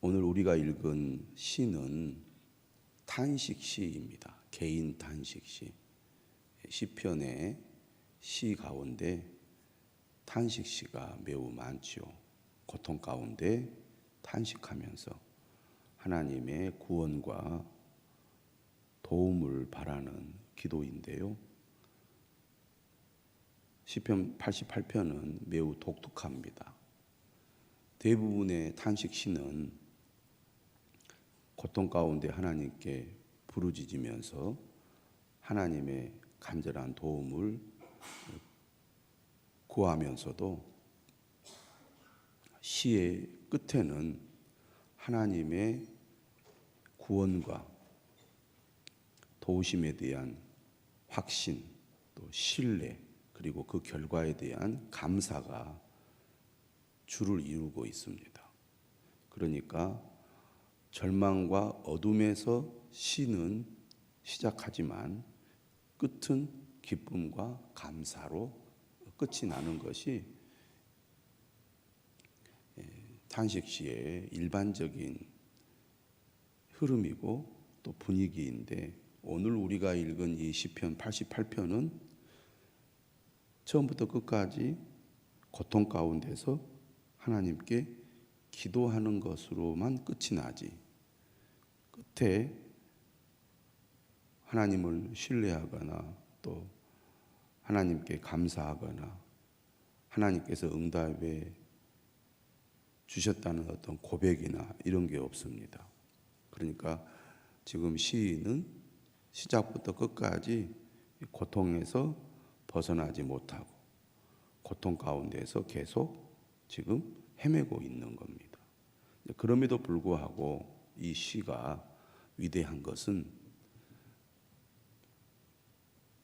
오늘 우리가 읽은 시는 탄식시입니다. 개인 탄식시. 시편의 시 가운데 탄식시가 매우 많지요. 고통 가운데 탄식하면서 하나님의 구원과 도움을 바라는 기도인데요. 시편 88편은 매우 독특합니다. 대부분의 탄식시는 고통 가운데 하나님께 부르짖으면서 하나님의 간절한 도움을 구하면서도 시의 끝에는 하나님의 구원과 도우심에 대한 확신, 또 신뢰, 그리고 그 결과에 대한 감사가 주를 이루고 있습니다. 그러니까 절망과 어둠에서 시는 시작하지만 끝은 기쁨과 감사로 끝이 나는 것이 탄식시의 일반적인 흐름이고 또 분위기인데, 오늘 우리가 읽은 이 시편 88편은 처음부터 끝까지 고통 가운데서 하나님께 기도하는 것으로만 끝이 나지, 끝에 하나님을 신뢰하거나 또 하나님께 감사하거나 하나님께서 응답해 주셨다는 어떤 고백이나 이런 게 없습니다. 그러니까 지금 시인은 시작부터 끝까지 고통에서 벗어나지 못하고 고통 가운데서 계속 지금 헤매고 있는 겁니다. 그럼에도 불구하고 이 시가 위대한 것은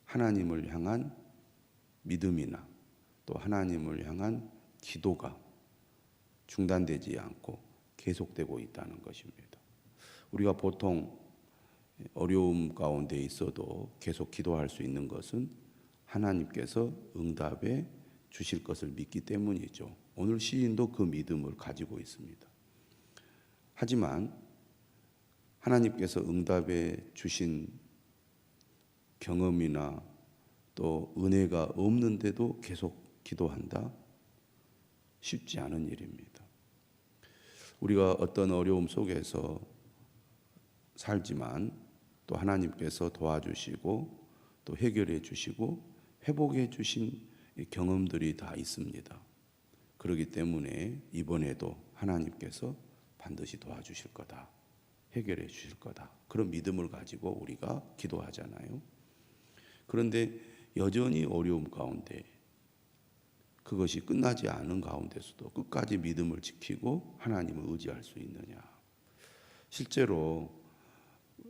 하나님을 향한 믿음이나 또 하나님을 향한 기도가 중단되지 않고 계속되고 있다는 것입니다. 우리가 보통 어려움 가운데 있어도 계속 기도할 수 있는 것은 하나님께서 응답해 주실 것을 믿기 때문이죠. 오늘 시인도 그 믿음을 가지고 있습니다. 하지만 하나님께서 응답해 주신 경험이나 또 은혜가 없는데도 계속 기도한다? 쉽지 않은 일입니다. 우리가 어떤 어려움 속에서 살지만 또 하나님께서 도와주시고 또 해결해 주시고 회복해 주신 경험들이 다 있습니다. 그렇기 때문에 이번에도 하나님께서 반드시 도와주실 거다, 해결해 주실 거다, 그런 믿음을 가지고 우리가 기도하잖아요. 그런데 여전히 어려움 가운데, 그것이 끝나지 않은 가운데서도 끝까지 믿음을 지키고 하나님을 의지할 수 있느냐. 실제로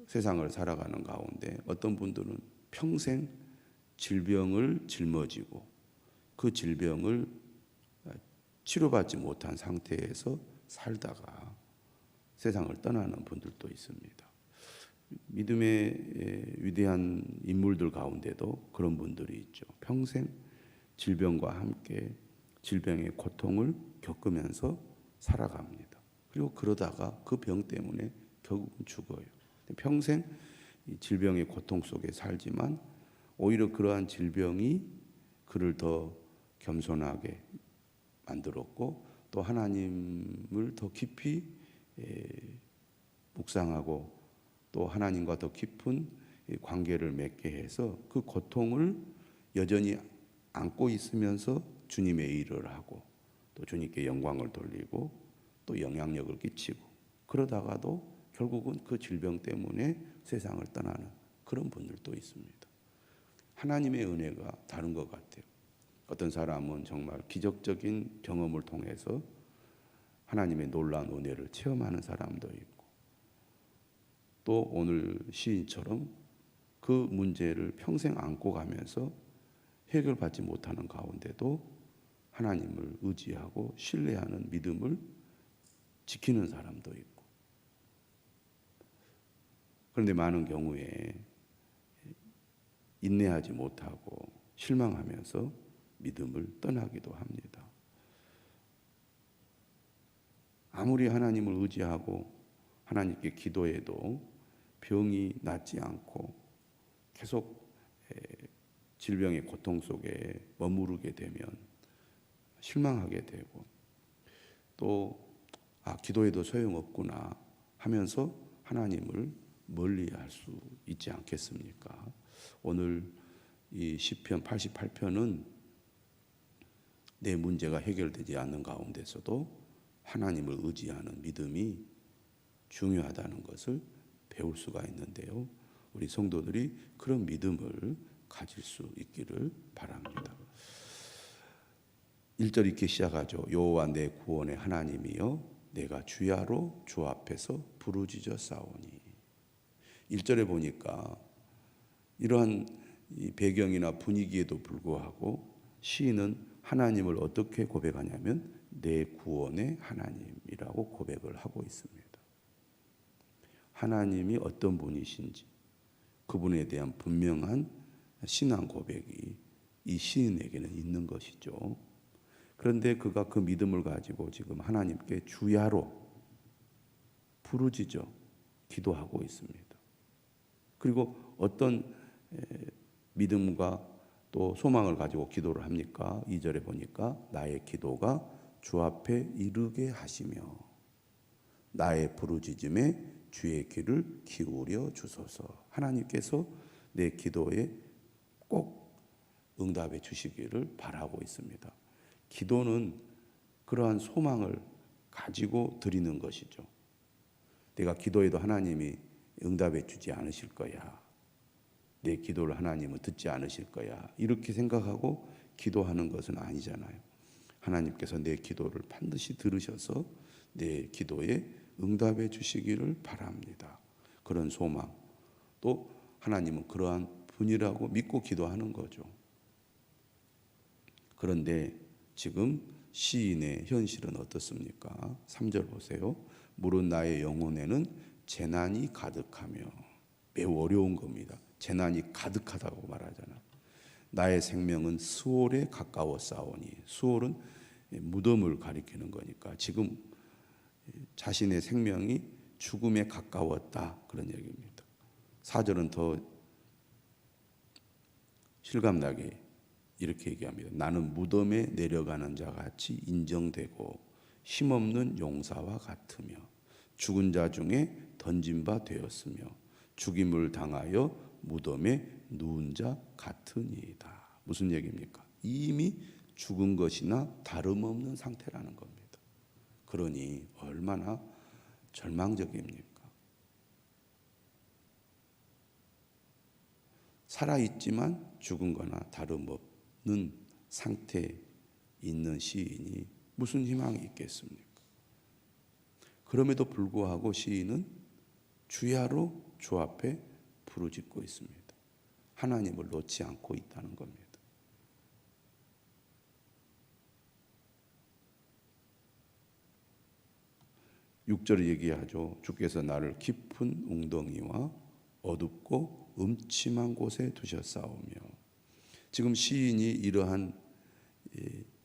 세상을 살아가는 가운데 어떤 분들은 평생 질병을 짊어지고 그 질병을 치료받지 못한 상태에서 살다가 세상을 떠나는 분들도 있습니다. 믿음의 위대한 인물들 가운데도 그런 분들이 있죠. 평생 질병과 함께 질병의 고통을 겪으면서 살아갑니다. 그리고 그러다가 그 병 때문에 결국은 죽어요. 평생 질병의 고통 속에 살지만 오히려 그러한 질병이 그를 더 겸손하게 만들었고 또 하나님을 더 깊이 묵상하고 또 하나님과 더 깊은 관계를 맺게 해서 그 고통을 여전히 안고 있으면서 주님의 일을 하고 또 주님께 영광을 돌리고 또 영향력을 끼치고, 그러다가도 결국은 그 질병 때문에 세상을 떠나는 그런 분들도 있습니다. 하나님의 은혜가 다른 것 같아요. 어떤 사람은 정말 기적적인 경험을 통해서 하나님의 놀라운 은혜를 체험하는 사람도 있고, 또 오늘 시인처럼 그 문제를 평생 안고 가면서 해결받지 못하는 가운데도 하나님을 의지하고 신뢰하는 믿음을 지키는 사람도 있고, 그런데 많은 경우에 인내하지 못하고 실망하면서 믿음을 떠나기도 합니다. 아무리 하나님을 의지하고 하나님께 기도해도 병이 낫지 않고 계속 질병의 고통 속에 머무르게 되면 실망하게 되고 또 기도해도 소용없구나 하면서 하나님을 멀리할 수 있지 않겠습니까? 오늘 이 시편 88편은 내 문제가 해결되지 않는 가운데서도 하나님을 의지하는 믿음이 중요하다는 것을 배울 수가 있는데요. 우리 성도들이 그런 믿음을 가질 수 있기를 바랍니다. 1절 이렇게 시작하죠. 여호와 내 구원의 하나님이여 내가 주야로 주 앞에서 부르짖어 싸우니. 1절에 보니까 이러한 이 배경이나 분위기에도 불구하고 시인은 하나님을 어떻게 고백하냐면 내 구원의 하나님이라고 고백을 하고 있습니다. 하나님이 어떤 분이신지 그분에 대한 분명한 신앙 고백이 이 시인에게는 있는 것이죠. 그런데 그가 그 믿음을 가지고 지금 하나님께 주야로 부르짖어 기도하고 있습니다. 그리고 어떤 믿음과 또 소망을 가지고 기도를 합니까? 2절에 보니까 나의 기도가 주 앞에 이르게 하시며 나의 부르짖음에 주의 귀를 기울여 주소서. 하나님께서 내 기도에 꼭 응답해 주시기를 바라고 있습니다. 기도는 그러한 소망을 가지고 드리는 것이죠. 내가 기도해도 하나님이 응답해 주지 않으실 거야. 내 기도를 하나님은 듣지 않으실 거야. 이렇게 생각하고 기도하는 것은 아니잖아요. 하나님께서 내 기도를 반드시 들으셔서 내 기도에 응답해 주시기를 바랍니다. 그런 소망, 또 하나님은 그러한 분이라고 믿고 기도하는 거죠. 그런데 지금 시인의 현실은 어떻습니까? 3절 보세요. 물은 나의 영혼에는 재난이 가득하며. 매우 어려운 겁니다. 재난이 가득하다고 말하잖아요. 나의 생명은 수월에 가까워 싸우니. 수월은 무덤을 가리키는 거니까 지금 자신의 생명이 죽음에 가까웠다 그런 얘기입니다. 4절은 더 실감나게 이렇게 얘기합니다. 나는 무덤에 내려가는 자 같이 인정되고 힘없는 용사와 같으며 죽은 자 중에 던진 바 되었으며 죽임을 당하여 무덤에 누운 자 같으니이다. 무슨 얘기입니까? 이미 죽은 것이나 다름없는 상태라는 겁니다. 그러니 얼마나 절망적입니까? 살아있지만 죽은 거나 다름없는 상태에 있는 시인이 무슨 희망이 있겠습니까? 그럼에도 불구하고 시인은 주야로 주 앞에 부르짖고 있습니다. 하나님을 놓지 않고 있다는 겁니다. 6절을 얘기하죠. 주께서 나를 깊은 웅덩이와 어둡고 음침한 곳에 두셨사오며. 지금 시인이 이러한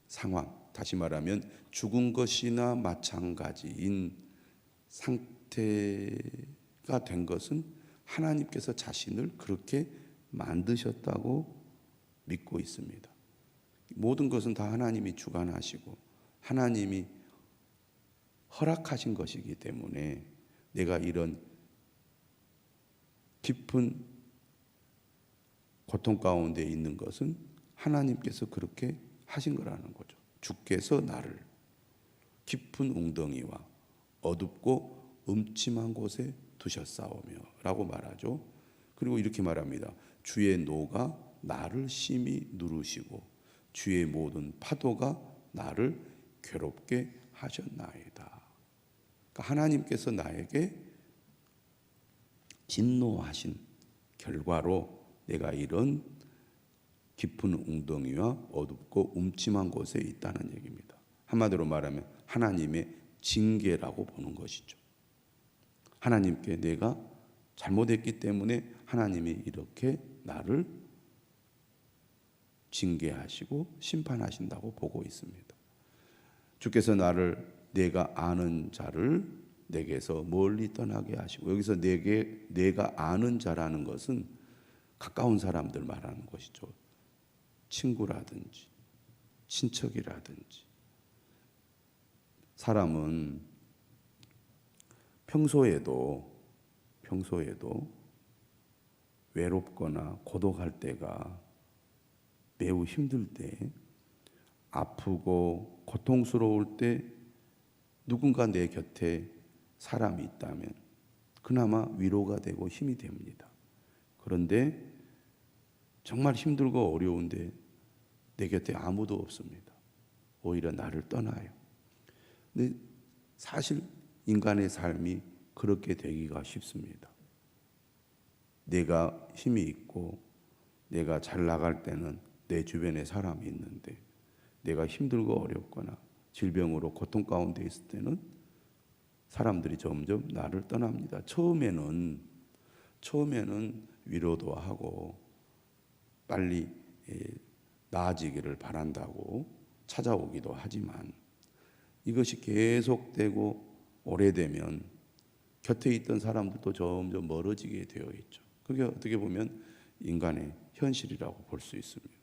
상황, 다시 말하면 죽은 것이나 마찬가지인 상태가 된 것은 하나님께서 자신을 그렇게 만드셨다고 믿고 있습니다. 모든 것은 다 하나님이 주관하시고 하나님이 허락하신 것이기 때문에 내가 이런 깊은 고통 가운데 있는 것은 하나님께서 그렇게 하신 거라는 거죠. 주께서 나를 깊은 웅덩이와 어둡고 음침한 곳에 두셨사오며 라고 말하죠. 그리고 이렇게 말합니다. 주의 노가 나를 심히 누르시고 주의 모든 파도가 나를 괴롭게 하셨나이다. 그러니까 하나님께서 나에게 진노하신 결과로 내가 이런 깊은 웅덩이와 어둡고 음침한 곳에 있다는 얘기입니다. 한마디로 말하면 하나님의 징계라고 보는 것이죠. 하나님께 내가 잘못했기 때문에 하나님이 이렇게 나를 징계하시고 심판하신다고 보고 있습니다. 주께서 나를 내가 아는 자를 내게서 멀리 떠나게 하시고, 여기서 내가 아는 자라는 것은 가까운 사람들 말하는 것이죠. 친구라든지 친척이라든지. 사람은 평소에도 외롭거나 고독할 때가, 매우 힘들 때, 아프고 고통스러울 때 누군가 내 곁에 사람이 있다면 그나마 위로가 되고 힘이 됩니다. 그런데 정말 힘들고 어려운데 내 곁에 아무도 없습니다. 오히려 나를 떠나요. 근데 사실 인간의 삶이 그렇게 되기가 쉽습니다. 내가 힘이 있고 내가 잘 나갈 때는 내 주변에 사람이 있는데, 내가 힘들고 어렵거나 질병으로 고통 가운데 있을 때는 사람들이 점점 나를 떠납니다. 처음에는 위로도 하고 빨리 나아지기를 바란다고 찾아오기도 하지만, 이것이 계속되고 오래되면 곁에 있던 사람들도 점점 멀어지게 되어 있죠. 그게 어떻게 보면 인간의 현실이라고 볼 수 있습니다.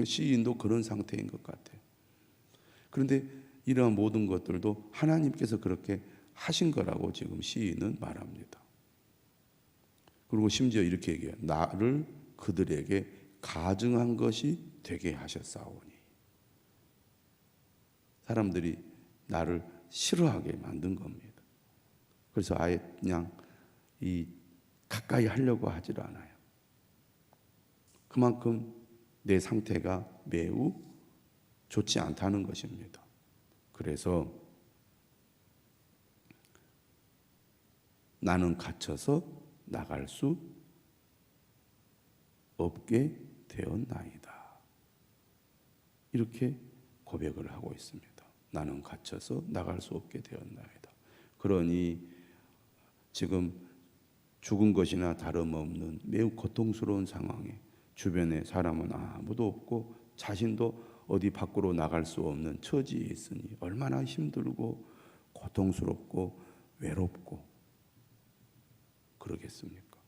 시인도 그런 상태인 것 같아요. 그런데 이러한 모든 것들도 하나님께서 그렇게 하신 거라고 지금 시인은 말합니다. 그리고 심지어 이렇게 얘기해요. 나를 그들에게 가증한 것이 되게 하셨사오니. 사람들이 나를 싫어하게 만든 겁니다. 그래서 아예 그냥 가까이 하려고 하질 않아요. 그만큼 내 상태가 매우 좋지 않다는 것입니다. 그래서 나는 갇혀서 나갈 수 없게 되었나이다. 이렇게 고백을 하고 있습니다. 나는 갇혀서 나갈 수 없게 되었나이다. 그러니 지금 죽은 것이나 다름없는 매우 고통스러운 상황에 주변에 사람은 아무도 없고 자신도 어디 밖으로 나갈 수 없는 처지에 있으니 얼마나 힘들고 고통스럽고 외롭고 그러겠습니까?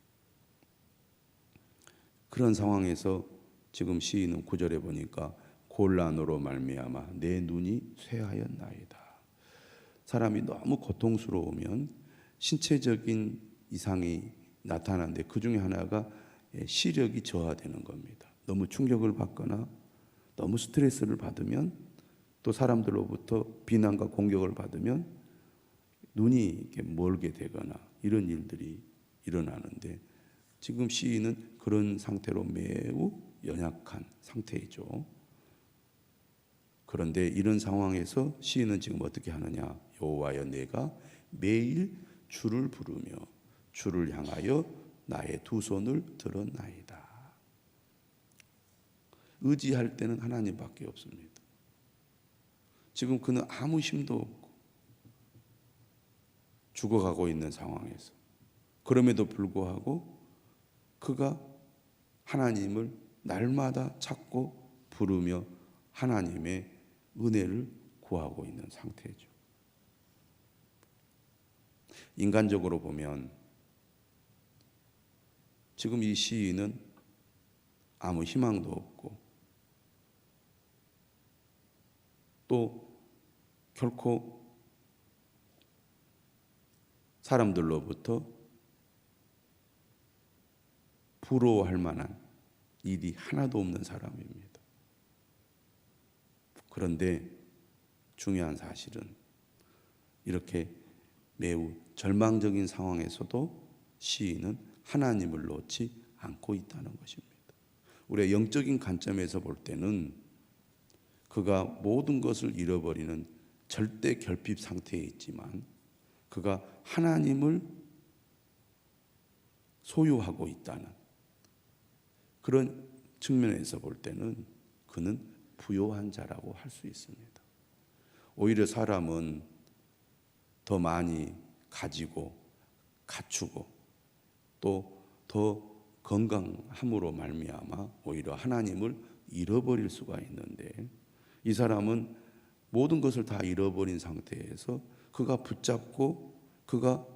그런 상황에서 지금 시인은 9절에 보니까 곤란으로 말미암아 내 눈이 쇠하였나이다. 사람이 너무 고통스러우면 신체적인 이상이 나타나는데, 그 중에 하나가 시력이 저하되는 겁니다. 너무 충격을 받거나 너무 스트레스를 받으면, 또 사람들로부터 비난과 공격을 받으면 눈이 이렇게 멀게 되거나 이런 일들이 일어나는데, 지금 시인은 그런 상태로 매우 연약한 상태이죠. 그런데 이런 상황에서 시인은 지금 어떻게 하느냐? 여호와여, 내가 매일 주를 부르며 주를 향하여 나의 두 손을 들었나이다. 의지할 때는 하나님밖에 없습니다. 지금 그는 아무 힘도 없고 죽어가고 있는 상황에서, 그럼에도 불구하고 그가 하나님을 날마다 찾고 부르며 하나님의 은혜를 구하고 있는 상태죠. 인간적으로 보면 지금 이 시인은 아무 희망도 없고 또 결코 사람들로부터 부러워할 만한 일이 하나도 없는 사람입니다. 그런데 중요한 사실은 이렇게 매우 절망적인 상황에서도 시인은 하나님을 놓지 않고 있다는 것입니다. 우리가 영적인 관점에서 볼 때는 그가 모든 것을 잃어버리는 절대 결핍 상태에 있지만, 그가 하나님을 소유하고 있다는 그런 측면에서 볼 때는 그는 부요한 자라고 할 수 있습니다. 오히려 사람은 더 많이 가지고 갖추고 또 더 건강함으로 말미암아 오히려 하나님을 잃어버릴 수가 있는데, 이 사람은 모든 것을 다 잃어버린 상태에서 그가 붙잡고 그가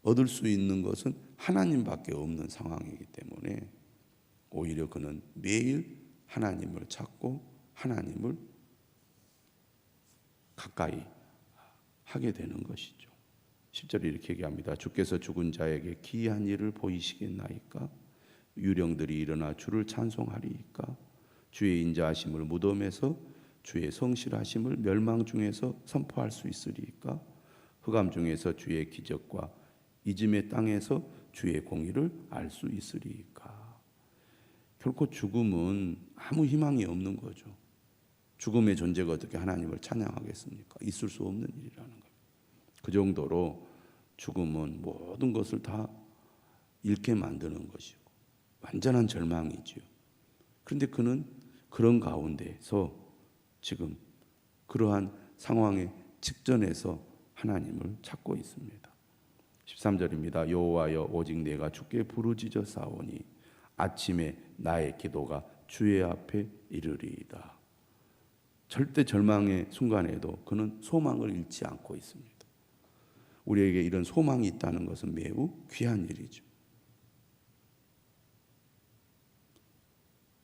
얻을 수 있는 것은 하나님밖에 없는 상황이기 때문에 오히려 그는 매일 하나님을 찾고 하나님을 가까이 하게 되는 것이죠. 10절에 이렇게 얘기합니다. 주께서 죽은 자에게 기이한 일을 보이시겠나이까? 유령들이 일어나 주를 찬송하리이까? 주의 인자하심을 무덤에서, 주의 성실하심을 멸망 중에서 선포할 수 있으리이까? 흑암 중에서 주의 기적과 이즘의 땅에서 주의 공의를 알 수 있으리이까? 결코 죽음은 아무 희망이 없는 거죠. 죽음의 존재가 어떻게 하나님을 찬양하겠습니까? 있을 수 없는 일이라는 거예요. 그 정도로 죽음은 모든 것을 다 잃게 만드는 것이고 완전한 절망이지요. 그런데 그는 그런 가운데서 지금 그러한 상황의 직전에서 하나님을 찾고 있습니다. 13절입니다. 여호와여 오직 내가 주께 부르짖어 싸우니 아침에 나의 기도가 주의 앞에 이르리이다. 절대 절망의 순간에도 그는 소망을 잃지 않고 있습니다. 우리에게 이런 소망이 있다는 것은 매우 귀한 일이죠.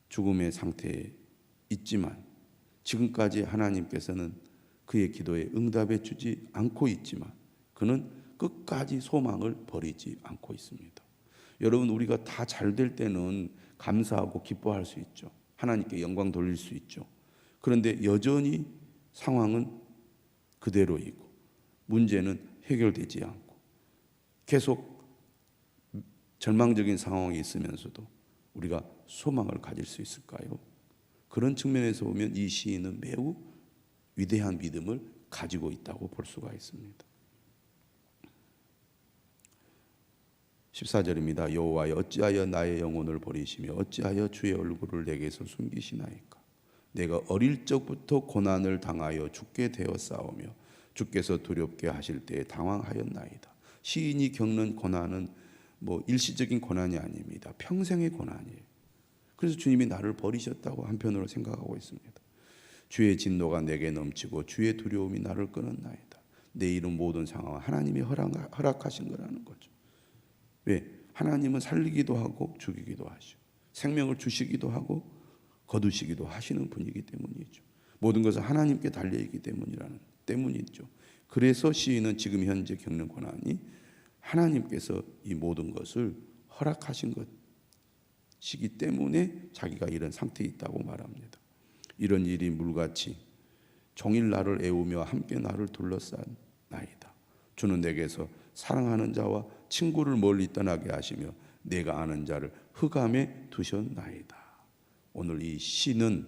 죽음의 상태에 있지만 지금까지 하나님께서는 그의 기도에 응답해 주지 않고 있지만 그는 끝까지 소망을 버리지 않고 있습니다. 여러분, 우리가 다 잘 될 때는 감사하고 기뻐할 수 있죠. 하나님께 영광 돌릴 수 있죠. 그런데 여전히 상황은 그대로이고 문제는 해결되지 않고 계속 절망적인 상황이 있으면서도 우리가 소망을 가질 수 있을까요? 그런 측면에서 보면 이 시인은 매우 위대한 믿음을 가지고 있다고 볼 수가 있습니다. 14절입니다. 여호와여 어찌하여 나의 영혼을 버리시며 어찌하여 주의 얼굴을 내게서 숨기시나이까? 내가 어릴 적부터 고난을 당하여 죽게 되었사오며 주께서 두렵게 하실 때에 당황하였나이다. 시인이 겪는 고난은 일시적인 고난이 아닙니다. 평생의 고난이에요. 그래서 주님이 나를 버리셨다고 한편으로 생각하고 있습니다. 주의 진노가 내게 넘치고 주의 두려움이 나를 끊었나이다. 내 이런 모든 상황은 하나님이 허락하신 거라는 거죠. 왜? 하나님은 살리기도 하고 죽이기도 하시고 생명을 주시기도 하고 거두시기도 하시는 분이기 때문이죠. 모든 것은 하나님께 달려있기 때문이죠. 그래서 시인은 지금 현재 겪는 고난이 하나님께서 이 모든 것을 허락하신 것이기 때문에 자기가 이런 상태에 있다고 말합니다. 이런 일이 물같이 종일 나를 애우며 함께 나를 둘러싸나이다. 주는 내게서 사랑하는 자와 친구를 멀리 떠나게 하시며 내가 아는 자를 흑암에 두셨나이다. 오늘 이 시는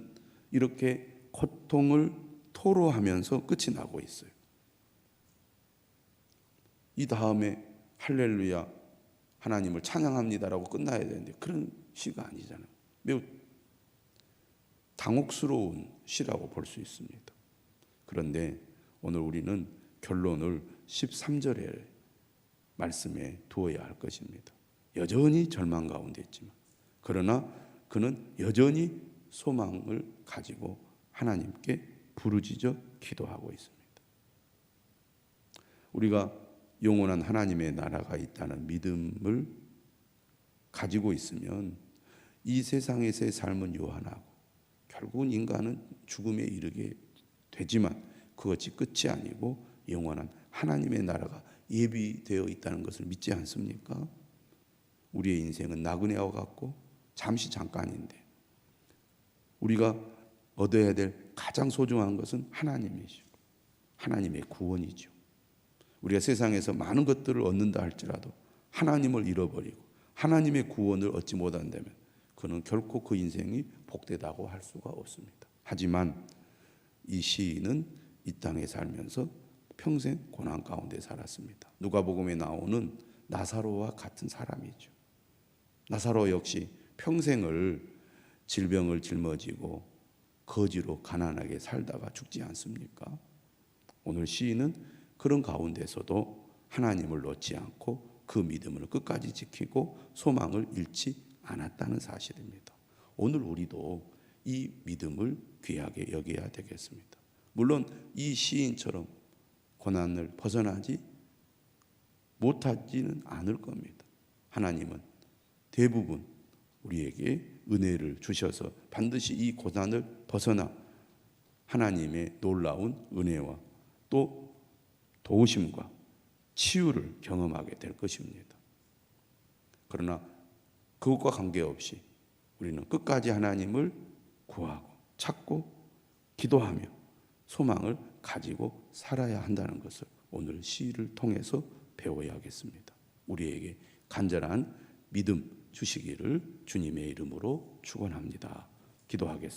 이렇게 고통을 토로하면서 끝이 나고 있어요. 이 다음에 할렐루야 하나님을 찬양합니다라고 끝나야 되는데 그런 시가 아니잖아요. 매우 당혹스러운 시라고 볼 수 있습니다. 그런데 오늘 우리는 결론을 13절의 말씀에 두어야 할 것입니다. 여전히 절망 가운데 있지만 그러나 그는 여전히 소망을 가지고 하나님께 부르짖어 기도하고 있습니다. 우리가 영원한 하나님의 나라가 있다는 믿음을 가지고 있으면 이 세상에서의 삶은 요한하고 결국은 인간은 죽음에 이르게 되지만 그것이 끝이 아니고 영원한 하나님의 나라가 예비되어 있다는 것을 믿지 않습니까? 우리의 인생은 나그네와 같고 잠시 잠깐인데 우리가 얻어야 될 가장 소중한 것은 하나님이시고 하나님의 구원이죠. 우리가 세상에서 많은 것들을 얻는다 할지라도 하나님을 잃어버리고 하나님의 구원을 얻지 못한다면 그는 결코 그 인생이 복되다고 할 수가 없습니다. 하지만 이 시인은 이 땅에 살면서 평생 고난 가운데 살았습니다. 누가복음에 나오는 나사로와 같은 사람이죠. 나사로 역시 평생을 질병을 짊어지고 거지로 가난하게 살다가 죽지 않습니까? 오늘 시인은 그런 가운데서도 하나님을 놓지 않고 그 믿음을 끝까지 지키고 소망을 잃지 않았다는 사실입니다. 오늘 우리도 이 믿음을 귀하게 여겨야 되겠습니다. 물론 이 시인처럼 고난을 벗어나지 못하지는 않을 겁니다. 하나님은 대부분 우리에게 은혜를 주셔서 반드시 이 고난을 벗어나 하나님의 놀라운 은혜와 또 도우심과 치유를 경험하게 될 것입니다. 그러나 그것과 관계없이 우리는 끝까지 하나님을 구하고 찾고 기도하며 소망을 가지고 살아야 한다는 것을 오늘 시를 통해서 배워야겠습니다. 우리에게 간절한 믿음 주시기를 주님의 이름으로 축원합니다. 기도하겠습니다.